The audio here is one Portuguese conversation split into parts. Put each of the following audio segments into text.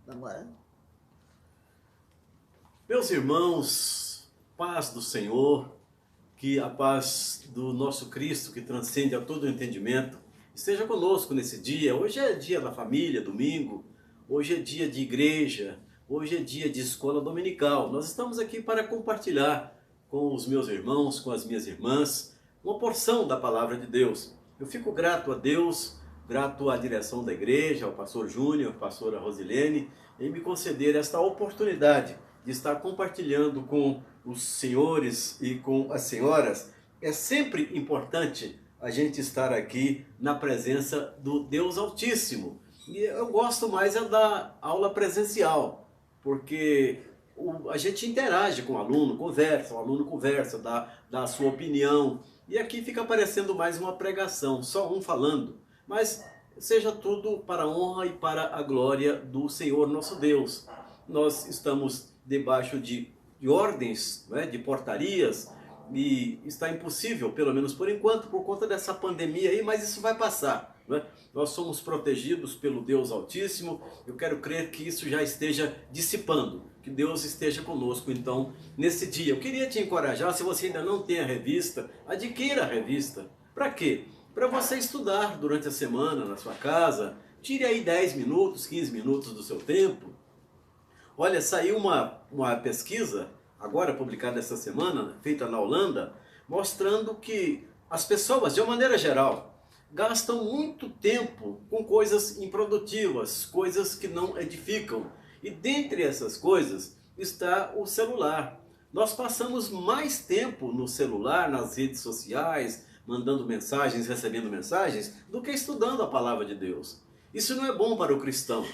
Vamos lá. Meus irmãos, paz do Senhor, que a paz do nosso Cristo, que transcende a todo o entendimento, esteja conosco nesse dia. Hoje é dia da família, domingo, hoje é dia de igreja, hoje é dia de escola dominical. Nós estamos aqui para compartilhar com os meus irmãos, com as minhas irmãs, uma porção da palavra de Deus. Eu fico grato a Deus, grato à direção da igreja, ao pastor Júnior, à pastora Rosilene, em me conceder esta oportunidade de estar compartilhando com os senhores e com as senhoras. É sempre importante a gente estar aqui na presença do Deus Altíssimo. E eu gosto mais da aula presencial, porque a gente interage com o aluno conversa, dá a sua opinião. E aqui fica parecendo mais uma pregação, só um falando. Mas seja tudo para a honra e para a glória do Senhor nosso Deus. Nós estamos debaixo de ordens, né, de portarias, e está impossível, pelo menos por enquanto, por conta dessa pandemia aí, mas isso vai passar, né? Nós somos protegidos pelo Deus Altíssimo. Eu quero crer que isso já esteja dissipando, que Deus esteja conosco então nesse dia. Eu queria te encorajar, se você ainda não tem a revista, adquira a revista. Para quê? Para você estudar durante a semana na sua casa. Tire aí 10 minutos, 15 minutos do seu tempo. Olha, saiu uma pesquisa, agora publicada essa semana, feita na Holanda, mostrando que as pessoas, de uma maneira geral, gastam muito tempo com coisas improdutivas, coisas que não edificam. E dentre essas coisas está o celular. Nós passamos mais tempo no celular, nas redes sociais, mandando mensagens, recebendo mensagens, do que estudando a palavra de Deus. Isso não é bom para o cristão.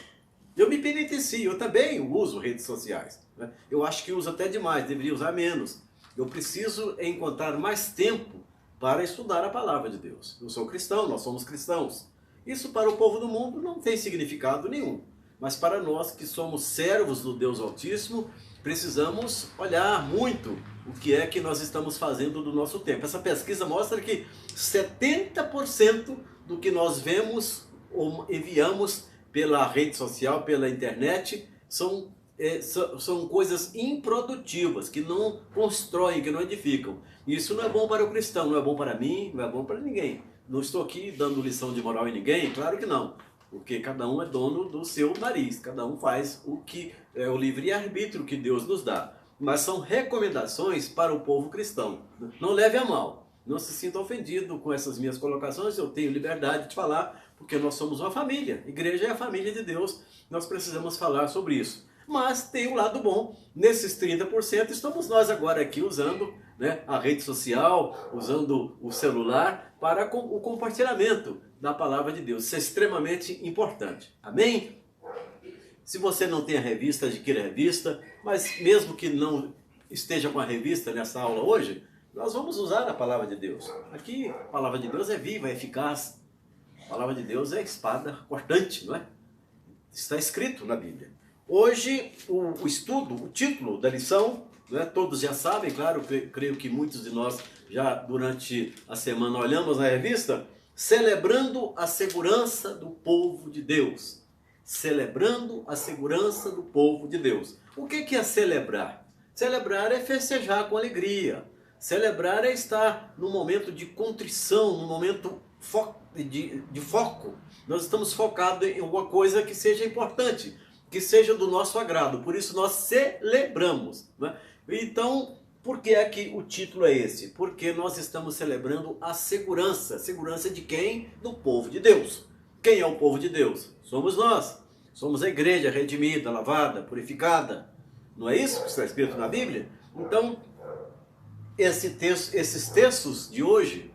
Eu me penitencio, eu também uso redes sociais, né? Eu acho que uso até demais, deveria usar menos. Eu preciso encontrar mais tempo para estudar a palavra de Deus. Eu sou cristão, nós somos cristãos. Isso para o povo do mundo não tem significado nenhum. Mas para nós que somos servos do Deus Altíssimo, precisamos olhar muito o que é que nós estamos fazendo do nosso tempo. Essa pesquisa mostra que 70% do que nós vemos ou enviamos pela rede social, pela internet, são coisas improdutivas, que não constroem, que não edificam. Isso não é bom para o cristão, não é bom para mim, não é bom para ninguém. Não estou aqui dando lição de moral em ninguém, claro que não. Porque cada um é dono do seu nariz, cada um faz o que é o livre-arbítrio que Deus nos dá. Mas são recomendações para o povo cristão. Não leve a mal, não se sinta ofendido com essas minhas colocações, eu tenho liberdade de falar, porque nós somos uma família. Igreja é a família de Deus, nós precisamos falar sobre isso. Mas tem um lado bom, nesses 30% estamos nós agora aqui usando, né, a rede social, usando o celular para o compartilhamento da palavra de Deus. Isso é extremamente importante. Amém? Se você não tem a revista, adquira a revista, mas mesmo que não esteja com a revista nessa aula hoje, nós vamos usar a palavra de Deus. Aqui a palavra de Deus é viva, é eficaz. A palavra de Deus é espada cortante, não é? Está escrito na Bíblia. Hoje o estudo, o título da lição, né, todos já sabem, claro, creio que muitos de nós já durante a semana olhamos na revista, celebrando a segurança do povo de Deus. Celebrando a segurança do povo de Deus. O que é celebrar? Celebrar é festejar com alegria. Celebrar é estar num momento de contrição, num momento de foco. Nós estamos focados em alguma coisa que seja importante, que seja do nosso agrado. Por isso nós celebramos, né? Então, por que é que o título é esse? Porque nós estamos celebrando a segurança. Segurança de quem? Do povo de Deus. Quem é o povo de Deus? Somos nós. Somos a igreja redimida, lavada, purificada. Não é isso que está escrito na Bíblia? Então, esses textos de hoje,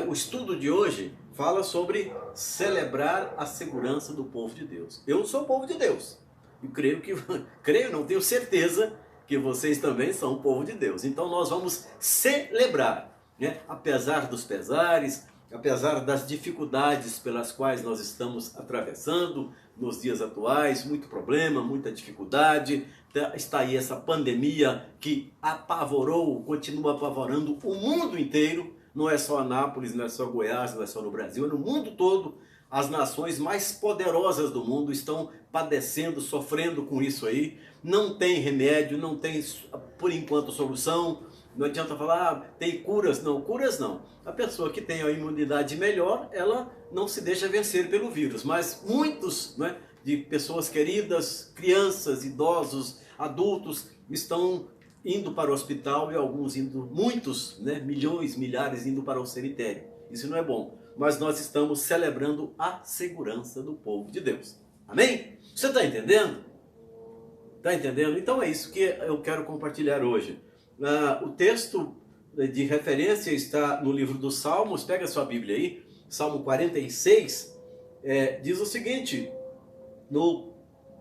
o estudo de hoje, fala sobre celebrar a segurança do povo de Deus. Eu sou o povo de Deus. E não tenho certeza que vocês também são o povo de Deus. Então nós vamos celebrar, né? Apesar dos pesares, apesar das dificuldades pelas quais nós estamos atravessando nos dias atuais, muito problema, muita dificuldade, está aí essa pandemia que apavorou, continua apavorando o mundo inteiro, não é só Anápolis, não é só Goiás, não é só no Brasil, é no mundo todo. As nações mais poderosas do mundo estão padecendo, sofrendo com isso aí. Não tem remédio, não tem, por enquanto, solução. Não adianta falar, tem curas. Não, curas não. A pessoa que tem a imunidade melhor, ela não se deixa vencer pelo vírus. Mas muitos, né, de pessoas queridas, crianças, idosos, adultos, estão indo para o hospital e alguns indo, muitos, né, milhões, milhares indo para o cemitério. Isso não é bom. Mas nós estamos celebrando a segurança do povo de Deus. Amém? Você está entendendo? Está entendendo? Então é isso que eu quero compartilhar hoje. O texto de referência está no livro dos Salmos. Pega a sua Bíblia aí. Salmo 46 diz o seguinte, no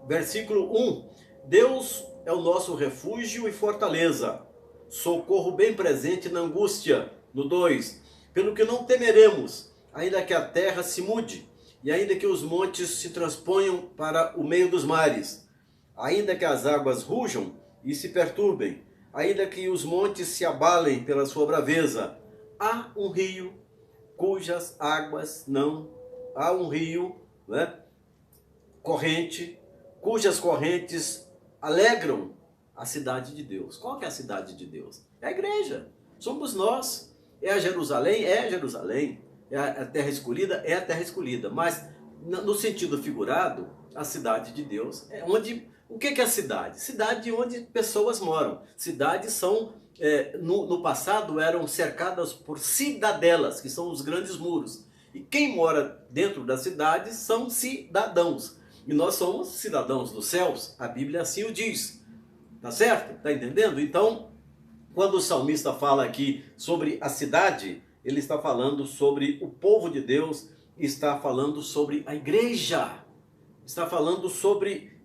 versículo 1. Deus é o nosso refúgio e fortaleza, socorro bem presente na angústia. No 2. Pelo que não temeremos, ainda que a terra se mude, e ainda que os montes se transponham para o meio dos mares, ainda que as águas rujam e se perturbem, ainda que os montes se abalem pela sua braveza, há um rio cujas águas não... Há um rio, né, corrente, cujas correntes alegram a cidade de Deus. Qual que é a cidade de Deus? É a igreja. Somos nós. É a Jerusalém? É a Jerusalém. É a terra escolhida? É a terra escolhida. Mas, no sentido figurado, a cidade de Deus é onde... O que é a cidade? Cidade onde pessoas moram. Cidades são, no passado, eram cercadas por cidadelas, que são os grandes muros. E quem mora dentro das cidades são cidadãos. E nós somos cidadãos dos céus. A Bíblia assim o diz. Tá certo? Tá entendendo? Então, quando o salmista fala aqui sobre a cidade, ele está falando sobre o povo de Deus, está falando sobre a igreja, está falando sobre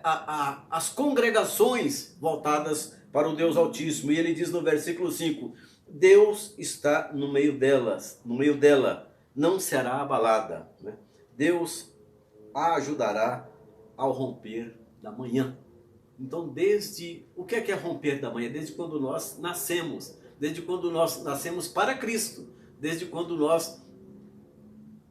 as congregações voltadas para o Deus Altíssimo. E ele diz no versículo 5, Deus está no meio delas, no meio dela, não será abalada. Né? Deus a ajudará ao romper da manhã. Então, o que é romper da manhã? Desde quando nós nascemos, desde quando nós nascemos para Cristo, desde quando nós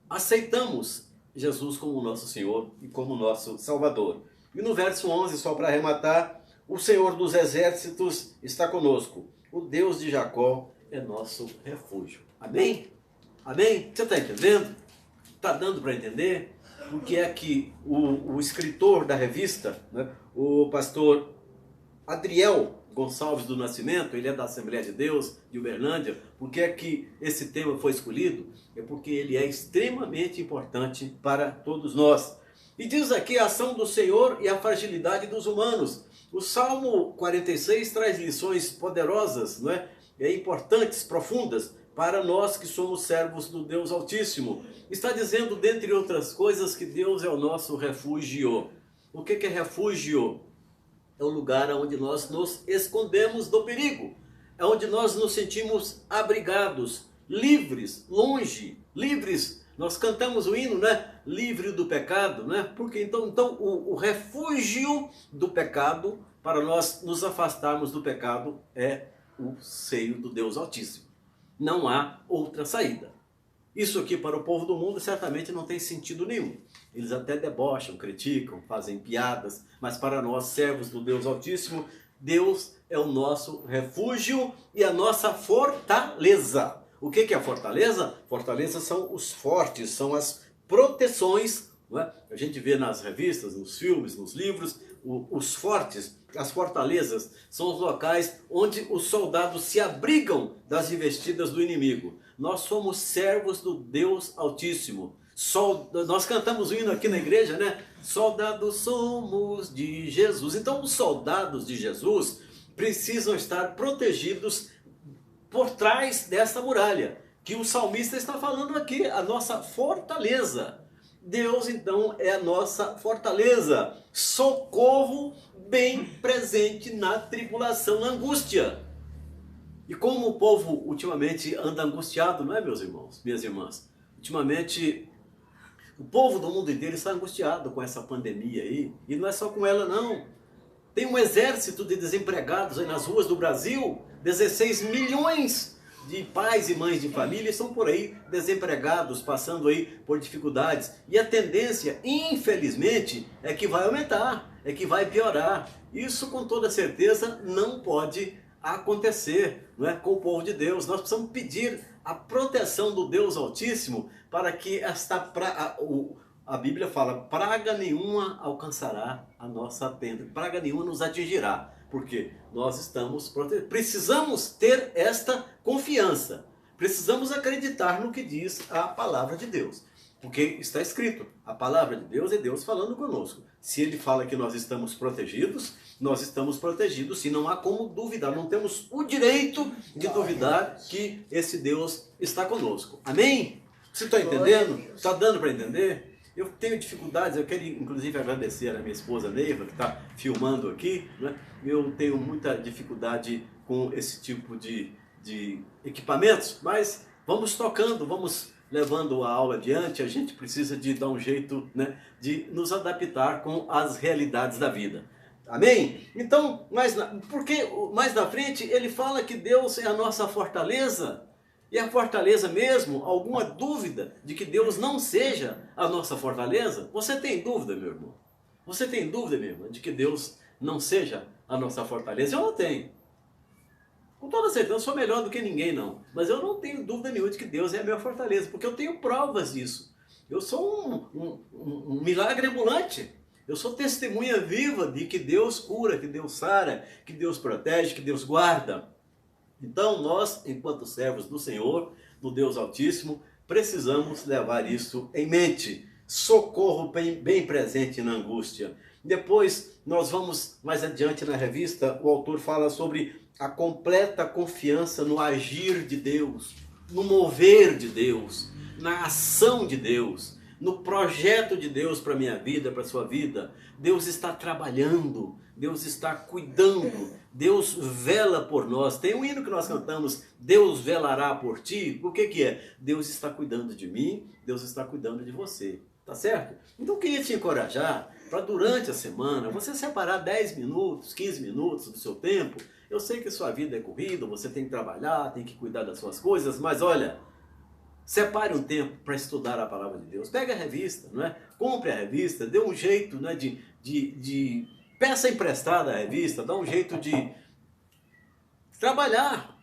aceitamos Jesus como nosso Senhor e como nosso Salvador. E no verso 11, só para arrematar, o Senhor dos exércitos está conosco, o Deus de Jacó é nosso refúgio. Amém? Amém? Você está entendendo? Está dando para entender? Porque é que o escritor da revista, né, o pastor Adriel Gonçalves do Nascimento, ele é da Assembleia de Deus, de Uberlândia. Por que é que esse tema foi escolhido? É porque ele é extremamente importante para todos nós. E diz aqui a ação do Senhor e a fragilidade dos humanos. O Salmo 46 traz lições poderosas, não é? Importantes, profundas, para nós que somos servos do Deus Altíssimo. Está dizendo, dentre outras coisas, que Deus é o nosso refúgio. O que é refúgio? É o lugar onde nós nos escondemos do perigo. É onde nós nos sentimos abrigados, livres, longe, livres. Nós cantamos o hino, né? Livre do pecado, né? Porque então o refúgio do pecado, para nós nos afastarmos do pecado, é o seio do Deus Altíssimo. Não há outra saída. Isso aqui para o povo do mundo certamente não tem sentido nenhum. Eles até debocham, criticam, fazem piadas, mas para nós, servos do Deus Altíssimo, Deus é o nosso refúgio e a nossa fortaleza. O que é a fortaleza? Fortaleza são os fortes, são as proteções. Não é? A gente vê nas revistas, nos filmes, nos livros, os fortes, as fortalezas, são os locais onde os soldados se abrigam das investidas do inimigo. Nós somos servos do Deus Altíssimo. Nós cantamos o hino aqui na igreja, né? Soldados somos de Jesus. Então os soldados de Jesus precisam estar protegidos por trás dessa muralha, que o salmista está falando aqui, a nossa fortaleza. Deus, então, é a nossa fortaleza, socorro bem presente na tribulação, na angústia. E como o povo ultimamente anda angustiado, não é, meus irmãos, minhas irmãs? Ultimamente, o povo do mundo inteiro está angustiado com essa pandemia aí, e não é só com ela, não. Tem um exército de desempregados aí nas ruas do Brasil, 16 milhões de pais e mães de família estão por aí desempregados, passando aí por dificuldades. E a tendência, infelizmente, é que vai aumentar, é que vai piorar. Isso com toda certeza não pode acontecer, não é, com o povo de Deus. Nós precisamos pedir a proteção do Deus Altíssimo para que a Bíblia fala, praga nenhuma alcançará a nossa tenda, praga nenhuma nos atingirá, porque nós estamos protegidos. Precisamos ter esta confiança, precisamos acreditar no que diz a palavra de Deus, porque está escrito, a palavra de Deus é Deus falando conosco. Se Ele fala que nós estamos protegidos, nós estamos protegidos, e não há como duvidar, não temos o direito de duvidar que esse Deus está conosco. Amém? Você está entendendo? Está dando para entender? Eu tenho dificuldades, eu quero inclusive agradecer a minha esposa Neiva, que está filmando aqui, né? Eu tenho muita dificuldade com esse tipo de equipamentos, mas vamos tocando, vamos levando a aula adiante. A gente precisa de dar um jeito, né, de nos adaptar com as realidades da vida. Amém? Então, porque mais na frente ele fala que Deus é a nossa fortaleza. E a fortaleza mesmo, alguma dúvida de que Deus não seja a nossa fortaleza? Você tem dúvida, meu irmão? Você tem dúvida, minha irmã, de que Deus não seja a nossa fortaleza? Eu não tenho. Com toda certeza, eu sou melhor do que ninguém, não. Mas eu não tenho dúvida nenhuma de que Deus é a minha fortaleza, porque eu tenho provas disso. Eu sou um milagre ambulante. Eu sou testemunha viva de que Deus cura, que Deus sara, que Deus protege, que Deus guarda. Então nós, enquanto servos do Senhor, do Deus Altíssimo, precisamos levar isso em mente. Socorro bem presente na angústia. Depois nós vamos mais adiante na revista, o autor fala sobre a completa confiança no agir de Deus, no mover de Deus, na ação de Deus, no projeto de Deus para a minha vida, para a sua vida. Deus está trabalhando, Deus está cuidando, Deus vela por nós. Tem um hino que nós cantamos, Deus velará por ti. O que é? Deus está cuidando de mim, Deus está cuidando de você. Tá certo? Então eu queria te encorajar para durante a semana você separar 10 minutos, 15 minutos do seu tempo. Eu sei que sua vida é corrida, você tem que trabalhar, tem que cuidar das suas coisas, mas olha, separe um tempo para estudar a palavra de Deus. Pega a revista, não é? Compre a revista, dê um jeito, né, peça emprestada a revista, dá um jeito de trabalhar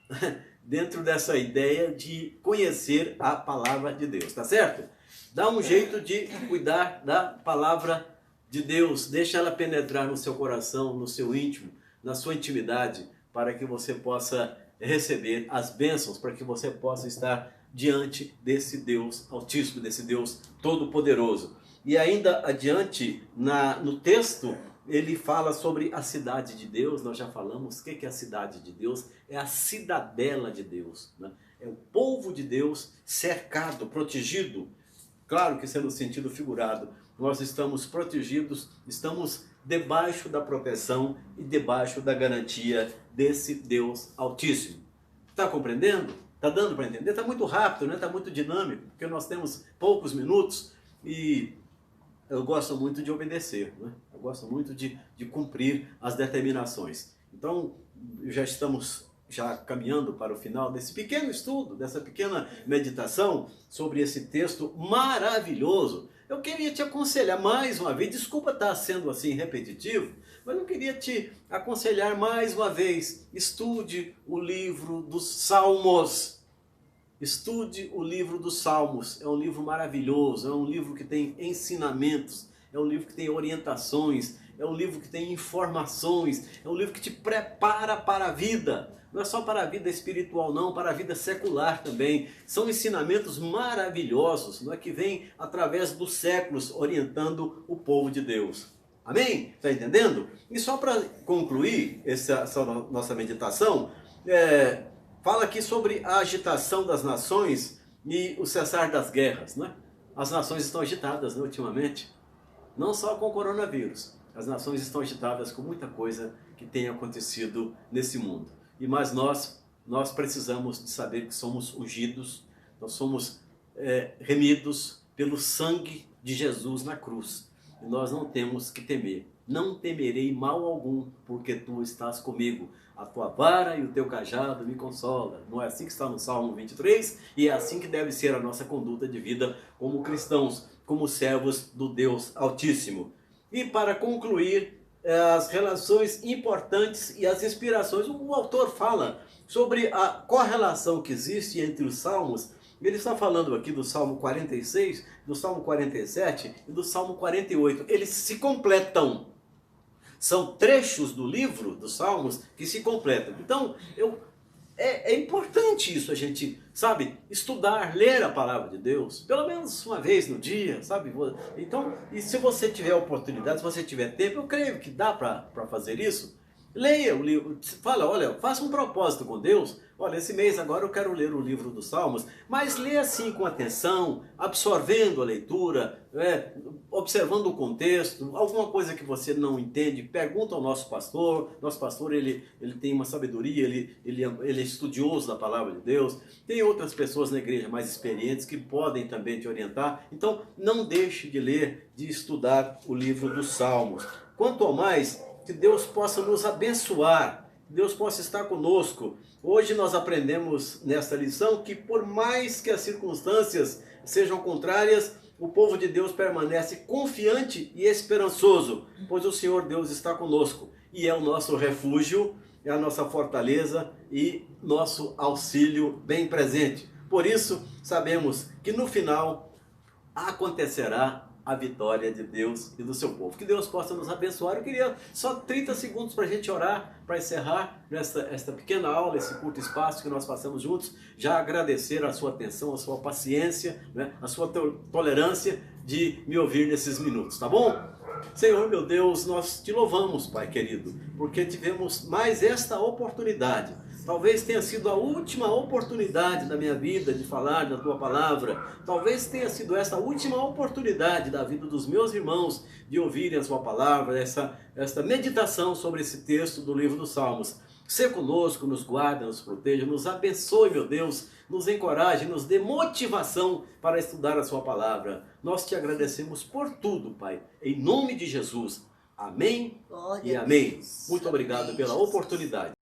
dentro dessa ideia de conhecer a palavra de Deus, tá certo? Dá um jeito de cuidar da palavra de Deus, deixa ela penetrar no seu coração, no seu íntimo, na sua intimidade, para que você possa receber as bênçãos, para que você possa estar diante desse Deus Altíssimo, desse Deus Todo-Poderoso. E ainda adiante, no texto, ele fala sobre a cidade de Deus. Nós já falamos o que é a cidade de Deus, é a cidadela de Deus, né? É o povo de Deus cercado, protegido. Claro que isso é no sentido figurado. Nós estamos protegidos, estamos debaixo da proteção e debaixo da garantia desse Deus Altíssimo. Está compreendendo? Está dando para entender? Está muito rápido, né? Está muito dinâmico, porque nós temos poucos minutos e eu gosto muito de obedecer, né? Eu gosto muito de cumprir as determinações. Então, já estamos caminhando para o final desse pequeno estudo, dessa pequena meditação sobre esse texto maravilhoso. Eu queria te aconselhar mais uma vez, desculpa estar sendo assim repetitivo, mas eu queria te aconselhar mais uma vez, estude o livro dos Salmos. Estude o livro dos Salmos, é um livro maravilhoso, é um livro que tem ensinamentos, é um livro que tem orientações, é um livro que tem informações, é um livro que te prepara para a vida. Não é só para a vida espiritual não, para a vida secular também. São ensinamentos maravilhosos, não é, que vêm através dos séculos orientando o povo de Deus. Amém? Está entendendo? E só para concluir essa nossa meditação, fala aqui sobre a agitação das nações e o cessar das guerras, né? As nações estão agitadas, né, ultimamente, não só com o coronavírus. As nações estão agitadas com muita coisa que tem acontecido nesse mundo. Mas nós precisamos de saber que somos ungidos, nós somos remidos pelo sangue de Jesus na cruz. E nós não temos que temer. não temerei mal algum, porque tu estás comigo. A tua vara e o teu cajado me consola. Não é assim que está no Salmo 23? E é assim que deve ser a nossa conduta de vida como cristãos, como servos do Deus Altíssimo. E para concluir, as relações importantes e as inspirações, o autor fala sobre a correlação que existe entre os salmos. Ele está falando aqui do Salmo 46, do Salmo 47 e do Salmo 48. Eles se completam. São trechos do livro dos Salmos que se completam. Então, é importante isso, a gente, sabe, estudar, ler a palavra de Deus, pelo menos uma vez no dia, sabe? Então, e se você tiver oportunidade, se você tiver tempo, eu creio que dá para fazer isso. Leia o livro, fala, olha, faça um propósito com Deus. Olha, esse mês agora eu quero ler o livro dos Salmos, mas leia assim com atenção, absorvendo a leitura, observando o contexto, alguma coisa que você não entende, pergunta ao nosso pastor. Nosso pastor, ele tem uma sabedoria, ele é estudioso da palavra de Deus. Tem outras pessoas na igreja mais experientes que podem também te orientar. Então, não deixe de ler, de estudar o livro dos Salmos. Quanto ao mais, que Deus possa nos abençoar, que Deus possa estar conosco. Hoje nós aprendemos nesta lição que por mais que as circunstâncias sejam contrárias, o povo de Deus permanece confiante e esperançoso, pois o Senhor Deus está conosco e é o nosso refúgio, é a nossa fortaleza e nosso auxílio bem presente. Por isso, sabemos que no final acontecerá a vitória de Deus e do seu povo. Que Deus possa nos abençoar. Eu queria só 30 segundos para a gente orar, para encerrar esta pequena aula, esse curto espaço que nós passamos juntos. Já agradecer a sua atenção, a sua paciência, né, a sua tolerância de me ouvir nesses minutos, tá bom? Senhor, meu Deus, nós te louvamos, Pai querido, porque tivemos mais esta oportunidade. Talvez tenha sido a última oportunidade da minha vida de falar da tua palavra. Talvez tenha sido esta a última oportunidade da vida dos meus irmãos de ouvirem a sua palavra, esta meditação sobre esse texto do livro dos Salmos. Sê conosco, nos guarda, nos proteja, nos abençoe, meu Deus, nos encoraje, nos dê motivação para estudar a sua palavra. Nós te agradecemos por tudo, Pai, em nome de Jesus. Amém e amém. Muito obrigado pela oportunidade.